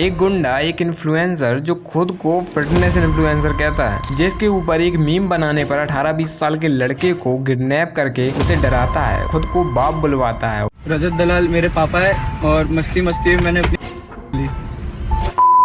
एक गुंडा एक इन्फ्लुएंसर जो खुद को फिटनेस इन्फ्लुएंसर कहता है, जिसके ऊपर एक मीम बनाने पर 18-20 साल के लड़के को किडनैप करके उसे डराता है, खुद को बाप बुलवाता है। रजत दलाल मेरे पापा है और मस्ती मस्ती में मैंने अपनी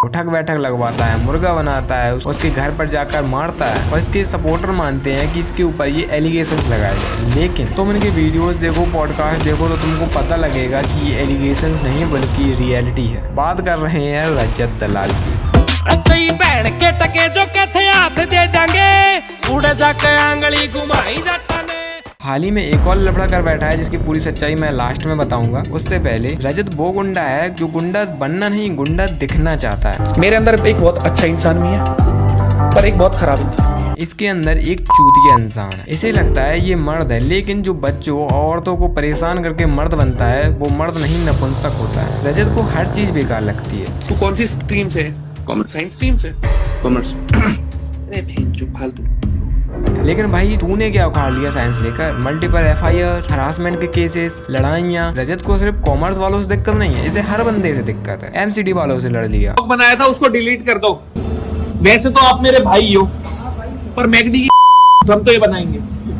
उठक बैठक लगवाता है, मुर्गा बनाता है, उसके घर पर जाकर मारता है और इसके सपोर्टर मानते हैं कि इसके ऊपर ये एलिगेशंस लगाए गए। लेकिन तुम इनके वीडियोस देखो, पॉडकास्ट देखो तो तुमको पता लगेगा कि ये एलिगेशंस नहीं बल्कि रियलिटी है। बात कर रहे हैं रजत दलाल की। बहन के टके जो कहते हाथ दे देंगे, उड़ जाके आंगली घुमाई जाता ने। हाल ही में एक और लफड़ा कर बैठा है जिसकी पूरी सच्चाई मैं लास्ट में बताऊंगा। उससे पहले रजत वो गुंडा है जो गुंडा बनना नहीं, गुंडा दिखना चाहता है। मेरे अंदर एक बहुत अच्छा इंसान भी है पर एक बहुत खराब इंसान भी है। इसके अंदर एक चूतिया इंसान है। इसे लगता है ये मर्द है, लेकिन जो बच्चों और औरतों को परेशान करके मर्द बनता है वो मर्द नहीं नपुंसक होता है। रजत को हर चीज बेकार लगती है। तू कौन सी स्ट्रीम से? कॉमर्स साइंस स्ट्रीम से? कॉमर्स। अरे भेंचो फालतू। लेकिन भाई तूने क्या उखाड़ लिया साइंस लेकर? मल्टीपल FIR, हरासमेंट के केसेस, लड़ाइयाँ। रजत को सिर्फ कॉमर्स वालों से दिक्कत नहीं है, इसे हर बंदे से दिक्कत है। MCD वालों से लड़ लिया। बनाया था उसको डिलीट कर दो। वैसे तो आप मेरे भाई हो पर मैगडी की हम तो ये बनाएंगे।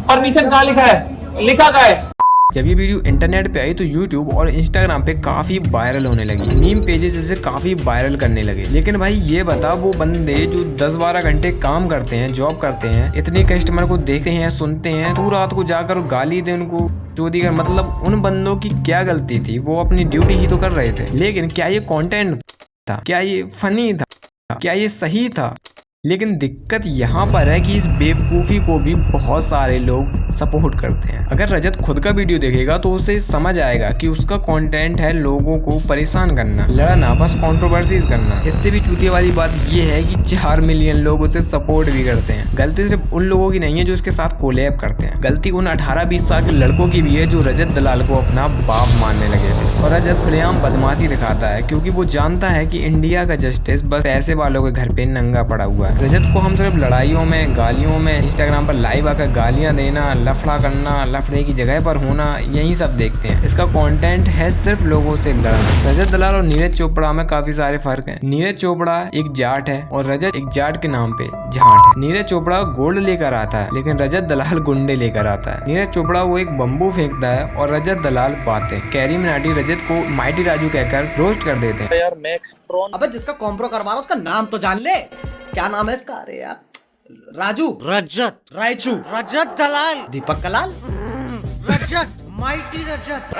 परमिशन कहाँ लिखा है? लिखा कहाँ है? जब ये वीडियो इंटरनेट पे आई तो YouTube और Instagram पे काफी वायरल होने लगी। मीम पेजेस इसे काफी वायरल करने लगे। लेकिन भाई ये बता, वो बंदे जो 10-12 घंटे काम करते हैं, जॉब करते हैं, इतने कस्टमर को देखते हैं, सुनते हैं, तू रात को जाकर गाली दे उनको, चोरी कर, मतलब उन बंदों की क्या गलती थी? वो अपनी ड्यूटी ही तो कर रहे थे। लेकिन क्या ये कंटेंट था? क्या ये फनी था? क्या ये सही था? लेकिन दिक्कत यहाँ पर है कि इस बेवकूफ़ी को भी बहुत सारे लोग सपोर्ट करते हैं। अगर रजत खुद का वीडियो देखेगा तो उसे समझ आएगा कि उसका कंटेंट है लोगों को परेशान करना, लड़ना, बस कंट्रोवर्सीज करना। इससे भी चूतिया वाली बात ये है कि 4 मिलियन लोग उसे सपोर्ट भी करते हैं। गलती सिर्फ उन लोगों की नहीं है जो इसके साथ कोलैब करते हैं, गलती उन 18-20 साल के लड़कों की भी है जो रजत दलाल को अपना बाप मानने लगे थे। और रजत खुलेआम बदमाशी दिखाता है क्योंकि वो जानता है कि इंडिया का जस्टिस बस पैसे वालों के घर पे नंगा पड़ा हुआ है। रजत को हम सिर्फ लड़ाइयों में, गालियों में, इंस्टाग्राम पर लाइव आकर गालियां देना, लफड़ा करना, लफड़े की जगह पर होना, यही सब देखते हैं। इसका कंटेंट है सिर्फ लोगों से लड़ना। रजत दलाल और नीरज चोपड़ा में काफी सारे फर्क हैं। नीरज चोपड़ा एक जाट है और रजत एक जाट के नाम पे झाट है। नीरज चोपड़ा गोल्ड लेकर आता है लेकिन रजत दलाल गुंडे लेकर आता है। नीरज चोपड़ा वो एक बम्बू फेंकता है और रजत दलाल बातें। कैरी मिनाटी रजत को माइटी राजू कहकर रोस्ट कर देते हैं। यार मैक्सट्रॉन। अबे जिसका कॉम्प्रो करवा रहा उसका नाम तो जान ले। क्या नाम है इसका? अरे यार, राजू, रजत, रायचू, रजत दलाल, दीपक कलाल, रजत, माइटी रजत।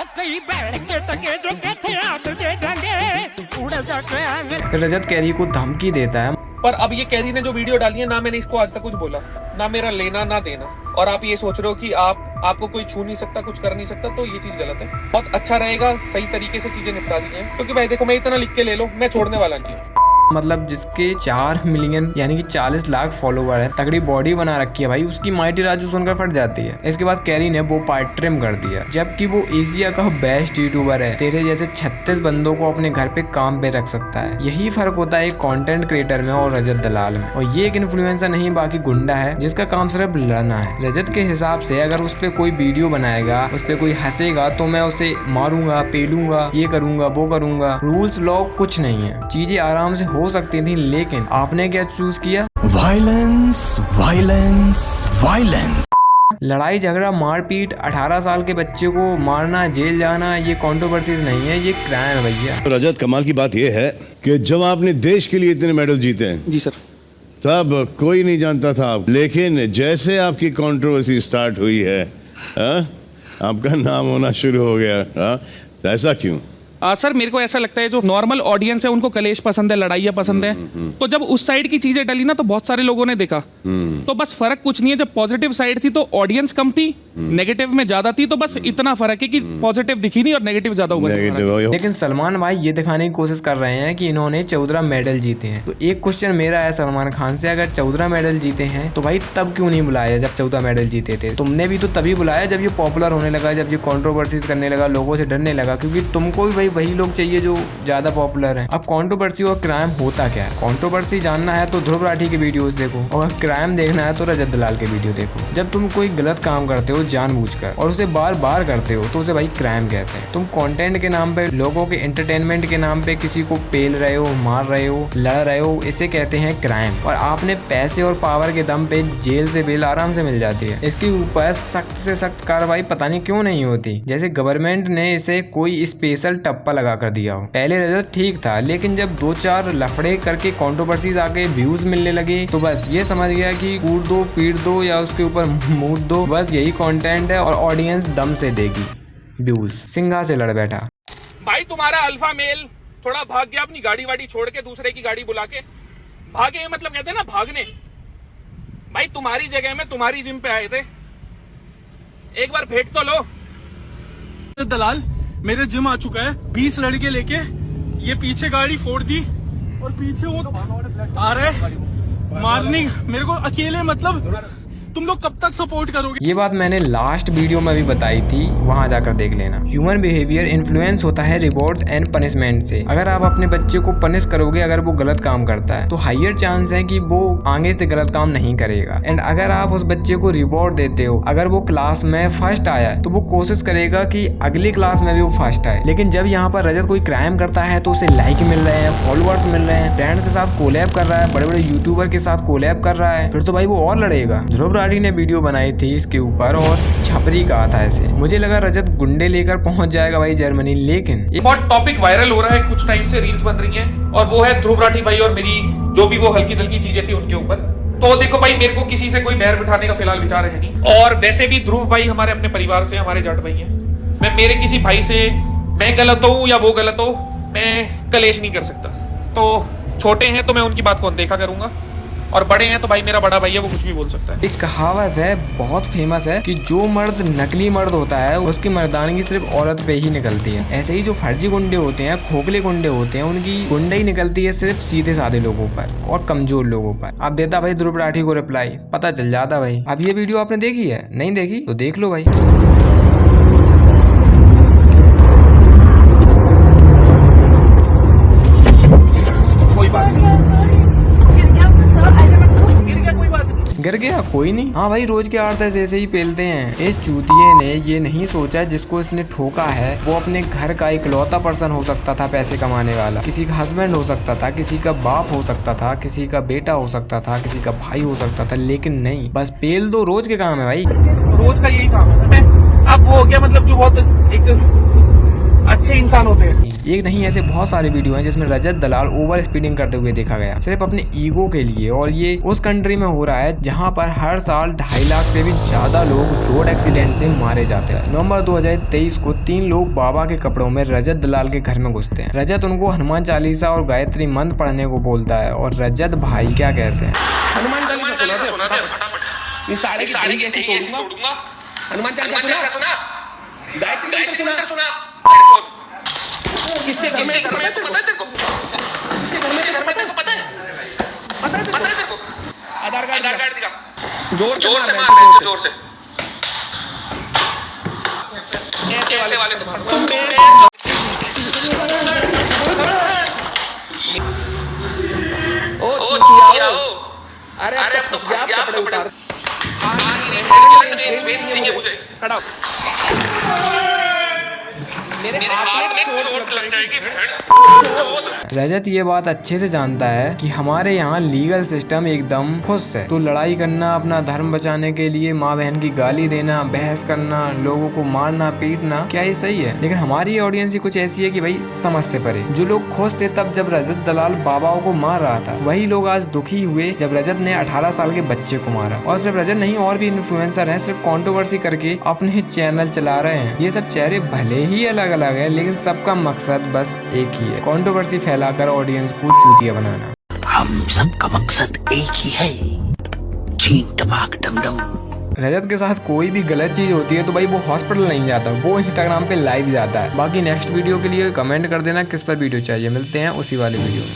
बहन के टके जो कहते हाथ दे देंगे, उड़ जाके आंगली। फिर रजत कैरी को धमकी देता है। पर अब ये कैरी ने जो वीडियो डाली है ना, मैंने इसको आज तक कुछ बोला ना, मेरा लेना ना देना। और आप ये सोच रहे हो कि आपको कोई छू नहीं सकता, कुछ कर नहीं सकता, तो ये चीज गलत है। बहुत अच्छा रहेगा सही तरीके से चीजें निपटा दी जाए, क्योंकि भाई देखो, मैं इतना लिख के ले लो, मैं छोड़ने वाला नहीं हूँ। मतलब जिसके 4 मिलियन यानी कि 40 लाख फॉलोवर है, तगड़ी बॉडी बना रखी है भाई, उसकी माइटी राजू सुनकर फट जाती है। इसके बाद कैरी ने वो पार्ट ट्रिम कर दिया, जबकि वो एशिया का बेस्ट यूट्यूबर है। तेरे जैसे 36 बंदों को अपने घर पे काम पे रख सकता है। यही फर्क होता है एक कंटेंट क्रिएटर में और रजत दलाल में। और ये एक इन्फ्लुएंसर नहीं, बाकी गुंडा है जिसका काम सिर्फ लड़ना है। रजत के हिसाब से अगर उस पर कोई वीडियो बनाएगा, उस पर कोई हंसेगा तो मैं उसे मारूंगा, पेलूंगा, ये करूंगा, वो करूंगा। रूल्स लॉ कुछ नहीं है, चीजें आराम से हो सकती थी। लेकिन आपने क्या चूज किया? Violence, violence, violence. लड़ाई झगड़ा, मारपीट, 18 साल के बच्चे को मारना, जेल जाना, ये कंट्रोवर्सीज नहीं है, ये क्राइम है भैया। रजत, कमाल की बात यह है कि जब आपने देश के लिए इतने मेडल जीते हैं जी सर, तब कोई नहीं जानता था आप, लेकिन जैसे आपकी कंट्रोवर्सी स्टार्ट हुई है, आपका नाम होना शुरू हो गया। ऐसा क्यों? सर मेरे को ऐसा लगता है जो नॉर्मल ऑडियंस है उनको कलेश पसंद है, लड़ाइयाँ पसंद है। तो जब उस साइड की चीजें डली ना तो बहुत सारे लोगों ने देखा। तो बस फर्क कुछ नहीं है, जब पॉजिटिव साइड थी तो ऑडियंस कम थी, नेगेटिव में ज्यादा थी, तो बस इतना फर्क है कि पॉजिटिव दिखी नहीं और नेगेटिव ज्यादा हुआ। लेकिन सलमान भाई ये दिखाने की कोशिश कर रहे हैं कि इन्होंने 14 मेडल जीते हैं। तो एक क्वेश्चन मेरा है सलमान खान से, अगर 14 मेडल जीते हैं तो भाई तब क्यों नहीं बुलाया जब 14 मेडल जीते थे? तुमने भी तो तभी बुलाया जब ये पॉपुलर होने लगा, जब ये कंट्रोवर्सीज करने लगा, लोगों से डरने लगा, क्योंकि तुमको भी भाई वही लोग चाहिए जो ज्यादा पॉपुलर है। अब कंट्रोवर्सी और क्राइम होता क्या है? कंट्रोवर्सी जानना है तो ध्रुव राठी के वीडियोस देखो, और क्राइम देखना है तो रजत दलाल के वीडियो देखो। जब तुम कोई गलत काम करते हो जानबूझकर और उसे बार बार करते हो तो उसे भाई क्राइम कहते हैं। तुम कंटेंट के नाम पे, लोगों के एंटरटेनमेंट के नाम पे किसी को पेल रहे हो, मार रहे हो, लड़ रहे हो, इसे कहते हैं क्राइम। और आपने पैसे और पावर के दम पे जेल से बेल आराम से मिल जाती है। इसके ऊपर सख्त से सख्त कार्रवाई पता नहीं क्यों नहीं होती, जैसे गवर्नमेंट ने इसे कोई स्पेशल टप्पा लगा कर दिया हो। पहले रजत ठीक था, लेकिन जब 2-4 लफड़े करके कंट्रोवर्सीज आके व्यूज मिलने लगे तो बस ये समझ गया कि कूट दो, पीट दो या उसके ऊपर मूड दो, बस यही कंटेंट है और ऑडियंस दम से देगी व्यूज। सिंघा से लड़ बैठा। भाई तुम्हारा अल्फा मेल थोड़ा भाग गया, अपनी गाड़ी वाड़ी छोड़ के दूसरे की गाड़ी बुला के भागे, मतलब कहते हैं ना भागने। भाई तुम्हारी जगह में तुम्हारी जिम पे आए थे, एक बार भेंट तो लो। दलाल मेरे जिम आ चुका है, 20 लड़के लेके, ये पीछे गाड़ी फोड़ दी और पीछे वो आ रहे मारने मेरे को अकेले। मतलब तुम लोग कब तक सपोर्ट करोगे? ये बात मैंने लास्ट वीडियो में भी बताई थी, वहां जाकर देख लेना। ह्यूमन बिहेवियर इन्फ्लुएंस होता है रिवॉर्ड एंड पनिशमेंट से। अगर आप अपने बच्चे को पनिश करोगे अगर वो गलत काम करता है, तो हाइयर चांस है कि वो आगे से गलत काम नहीं करेगा। एंड अगर आप उस बच्चे को रिवॉर्ड देते हो, अगर वो क्लास में फर्स्ट आया है तो वो कोशिश करेगा कि अगली क्लास में भी वो फर्स्ट आए। लेकिन जब यहाँ पर रजत कोई क्राइम करता है तो उसे लाइक मिल रहे हैं, फॉलोअर्स मिल रहे हैं, ब्रांड के साथ कोलैब कर रहा है, बड़े बड़े यूट्यूबर के साथ कोलैब कर रहा है, फिर तो भाई वो और लड़ेगा। ध्रुव राठी ने वीडियो बनाई थी इसके ऊपर और छपरी कहा था ऐसे। मुझे लगा रजत गुंडे लेकर पहुंच जाएगा भाई जर्मनी, लेकिन ये बहुत टॉपिक वायरल हो रहा है, कुछ टाइम से रील्स बन रही हैं, और वो है ध्रुव राठी भाई और मेरी जो भी वो हल्की दल्की चीजें थी उनके ऊपर। तो देखो भाई, मेरे को किसी से कोई बैर बिठाने का फिलहाल विचार है नहीं, और वैसे भी ध्रुव भाई हमारे अपने परिवार से, हमारे जाट भाई हैं। मैं मेरे किसी भाई से मैं गलत हूँ या वो गलत हो, मैं कलेश नहीं कर सकता। तो छोटे हैं तो मैं उनकी बात को अनदेखा करूंगा, और बड़े हैं तो भाई मेरा बड़ा भाई है, वो कुछ भी बोल सकता है। एक कहावत है बहुत फेमस है कि जो मर्द नकली मर्द होता है उसकी मर्दानगी सिर्फ औरत पे ही निकलती है। ऐसे ही जो फर्जी गुंडे होते हैं, खोखले गुंडे होते हैं, उनकी गुंडे ही निकलती है सिर्फ सीधे साधे लोगों पर और कमजोर लोगों पर। अब देता भाई ध्रुव राठी को रिप्लाई, पता चल जाता भाई। अब ये वीडियो आपने देखी है? नहीं देखी तो देख लो भाई। गिर गया कोई नहीं, हाँ भाई रोज के आड़त ऐसे ही पेलते हैं। इस चूतिये ने ये नहीं सोचा जिसको इसने ठोका है वो अपने घर का इकलौता पर्सन हो सकता था, पैसे कमाने वाला। किसी का हस्बैंड हो सकता था, किसी का बाप हो सकता था, किसी का बेटा हो सकता था, किसी का भाई हो सकता था, लेकिन नहीं, बस पेल दो। रोज के काम है भाई, रोज का यही काम है। अब वो हो गया, मतलब जो बहुत एक अच्छे इंसान होते हैं। एक नहीं ऐसे बहुत सारे वीडियो हैं जिसमें रजत दलाल ओवर स्पीडिंग करते हुए देखा गया सिर्फ अपने ईगो के लिए, और ये उस कंट्री में हो रहा है जहां पर हर साल 2.5 लाख से भी ज्यादा लोग रोड एक्सीडेंट से मारे जाते हैं। नवंबर 2023 को 3 लोग बाबा के कपड़ों में रजत दलाल के घर में घुसते हैं। रजत उनको हनुमान चालीसा और गायत्री मंत्र पढ़ने को बोलता है, और रजत भाई क्या कहते हैं, हनुमान चालीसा सुना दे, ये सारे कैसे तोड़ूंगा। हनुमान चालीसा सुना, गायत्री मंत्र सुना। किसके घर में पता है तेरे को? किसके घर में तेरे को पता है? पता है तेरे को? आधार कार्ड दिखा। जोर से मार, जोर से। ऐसे वाले तुम ओ चुतिया हो। अरे अब तो फंस गया, कपड़े उतार। सिंह मुझे खड़ा मेरे हाथ में चोट लग जाएगी। रजत ये बात अच्छे से जानता है कि हमारे यहाँ लीगल सिस्टम एकदम खुश है, तो लड़ाई करना, अपना धर्म बचाने के लिए माँ बहन की गाली देना, बहस करना, लोगों को मारना पीटना, क्या ये सही है? लेकिन हमारी ऑडियंस ही कुछ ऐसी है कि भाई समझ से परे। जो लोग खुश थे तब जब रजत दलाल बाबाओं को मार रहा था, वही लोग आज दुखी हुए जब रजत ने 18 साल के बच्चे को मारा। और सिर्फ रजत नहीं, और भी इन्फ्लुएंसर हैं सिर्फ कंट्रोवर्सी करके अपने चैनल चला रहे हैं। ये सब चेहरे भले ही अलग अलग है, लेकिन सबका मकसद बस एक ही है, कंट्रोवर्सी फैलाकर ऑडियंस को चूतिया बनाना। हम सबका मकसद एक ही है, चीन टपाक डम डम। रजत के साथ कोई भी गलत चीज होती है तो भाई वो हॉस्पिटल नहीं जाता, वो इंस्टाग्राम पे लाइव जाता है। बाकी नेक्स्ट वीडियो के लिए कमेंट कर देना किस पर वीडियो चाहिए। मिलते हैं उसी वाले वीडियो में।